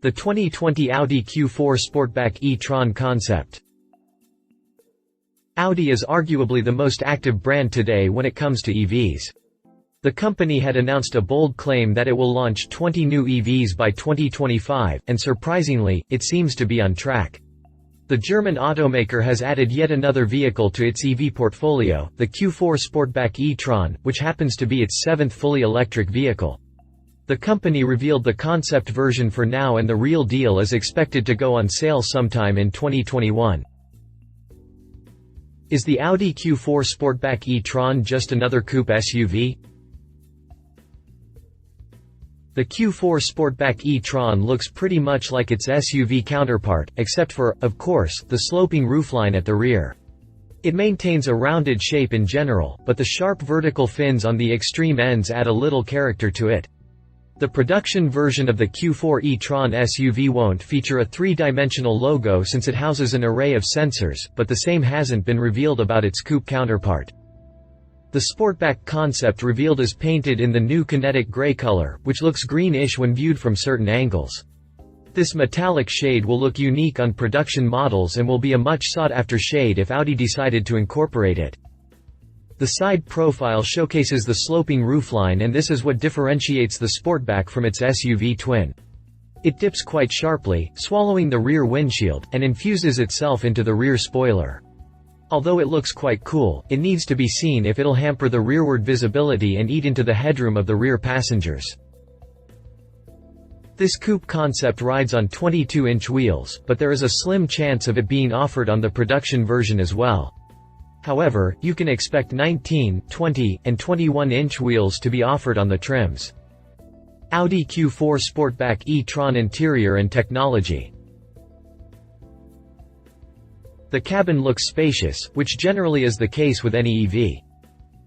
The 2020 Audi Q4 Sportback E-Tron concept. Audi is arguably the most active brand today when it comes to EVs. The company had announced a bold claim that it will launch 20 new EVs by 2025, and surprisingly, it seems to be on track. The German automaker has added yet another vehicle to its EV portfolio, the Q4 Sportback E-Tron, which happens to be its seventh fully electric vehicle. The company revealed the concept version for now, and the real deal is expected to go on sale sometime in 2021. Is the Audi Q4 Sportback E-Tron just another coupe SUV? The Q4 Sportback E-Tron looks pretty much like its SUV counterpart, except for, of course, the sloping roofline at the rear. It maintains a rounded shape in general, but the sharp vertical fins on the extreme ends add a little character to it. The production version of the Q4 e-tron SUV won't feature a three-dimensional logo since it houses an array of sensors, but the same hasn't been revealed about its coupe counterpart. The Sportback concept revealed is painted in the new kinetic gray color, which looks greenish when viewed from certain angles. This metallic shade will look unique on production models and will be a much sought-after shade if Audi decided to incorporate it. The side profile showcases the sloping roofline, and this is what differentiates the Sportback from its SUV twin. It dips quite sharply, swallowing the rear windshield, and infuses itself into the rear spoiler. Although it looks quite cool, it needs to be seen if it'll hamper the rearward visibility and eat into the headroom of the rear passengers. This coupe concept rides on 22-inch wheels, but there is a slim chance of it being offered on the production version as well. However, you can expect 19, 20, and 21-inch wheels to be offered on the trims. Audi Q4 Sportback E-Tron interior and technology. The cabin looks spacious, which generally is the case with any EV.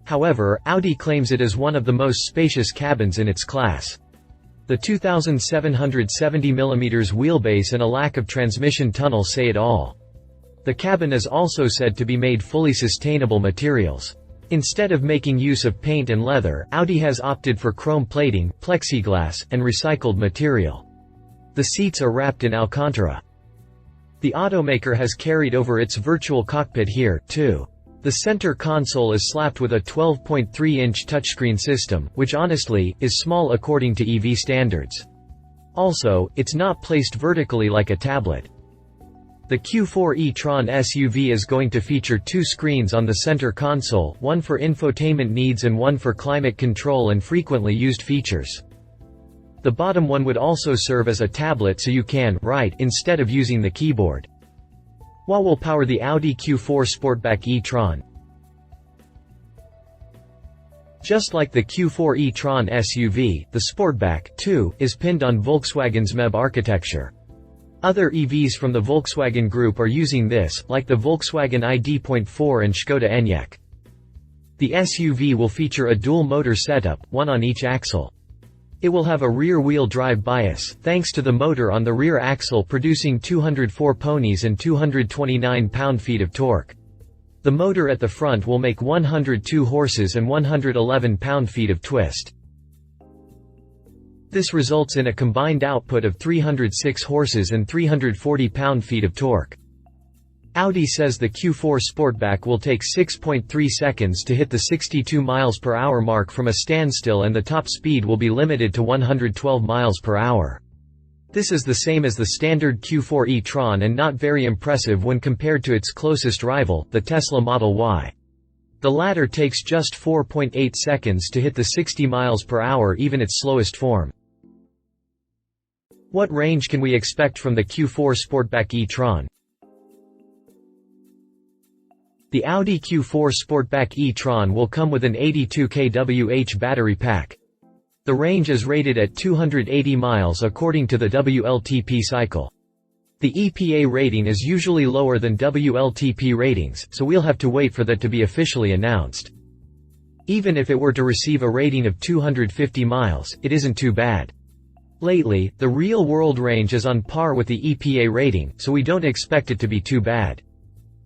However, Audi claims it is one of the most spacious cabins in its class. The 2,770mm wheelbase and a lack of transmission tunnel say it all. The cabin is also said to be made fully sustainable materials. Instead of making use of paint and leather, Audi has opted for chrome plating, plexiglass, and recycled material. The seats are wrapped in Alcantara. The automaker has carried over its virtual cockpit here, too. The center console is slapped with a 12.3-inch touchscreen system, which honestly, is small according to EV standards. Also, it's not placed vertically like a tablet. The Q4 e-tron SUV is going to feature two screens on the center console, one for infotainment needs and one for climate control and frequently used features. The bottom one would also serve as a tablet so you can write instead of using the keyboard. What will power the Audi Q4 Sportback e-tron? Just like the Q4 e-tron SUV, the Sportback, too, is pinned on Volkswagen's MEB architecture. Other EVs from the Volkswagen Group are using this, like the Volkswagen ID.4 and Škoda Enyaq. The SUV will feature a dual-motor setup, one on each axle. It will have a rear-wheel drive bias, thanks to the motor on the rear axle producing 204 ponies and 229 pound-feet of torque. The motor at the front will make 102 horses and 111 pound-feet of twist. This results in a combined output of 306 horses and 340 pound-feet of torque. Audi says the Q4 Sportback will take 6.3 seconds to hit the 62 mph mark from a standstill, and the top speed will be limited to 112 mph. This is the same as the standard Q4 e-tron and not very impressive when compared to its closest rival, the Tesla Model Y. The latter takes just 4.8 seconds to hit the 60 mph, even its slowest form. What range can we expect from the Q4 Sportback e-tron? The Audi Q4 Sportback e-tron will come with an 82 kWh battery pack. The range is rated at 280 miles according to the WLTP cycle. The EPA rating is usually lower than WLTP ratings, so we'll have to wait for that to be officially announced. Even if it were to receive a rating of 250 miles, it isn't too bad. Lately, the real-world range is on par with the EPA rating, so we don't expect it to be too bad.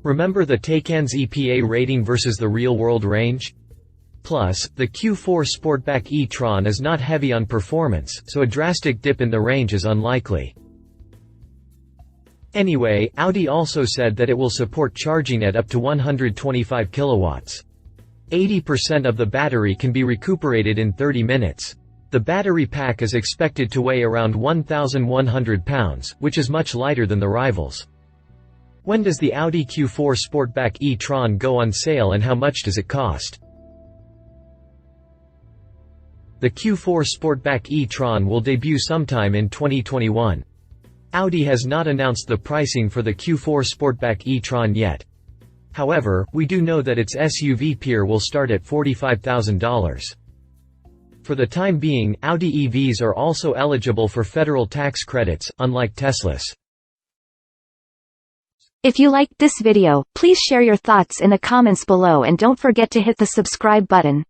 Remember the Taycan's EPA rating versus the real-world range? Plus, the Q4 Sportback e-tron is not heavy on performance, so a drastic dip in the range is unlikely. Anyway, Audi also said that it will support charging at up to 125 kilowatts. 80% of the battery can be recuperated in 30 minutes. The battery pack is expected to weigh around 1,100 pounds, which is much lighter than the rivals. When does the Audi Q4 Sportback E-Tron go on sale and how much does it cost? The Q4 Sportback E-Tron will debut sometime in 2021. Audi has not announced the pricing for the Q4 Sportback E-Tron yet. However, we do know that its SUV peer will start at $45,000. For the time being, Audi EVs are also eligible for federal tax credits, unlike Tesla's. If you liked this video, please share your thoughts in the comments below and don't forget to hit the subscribe button.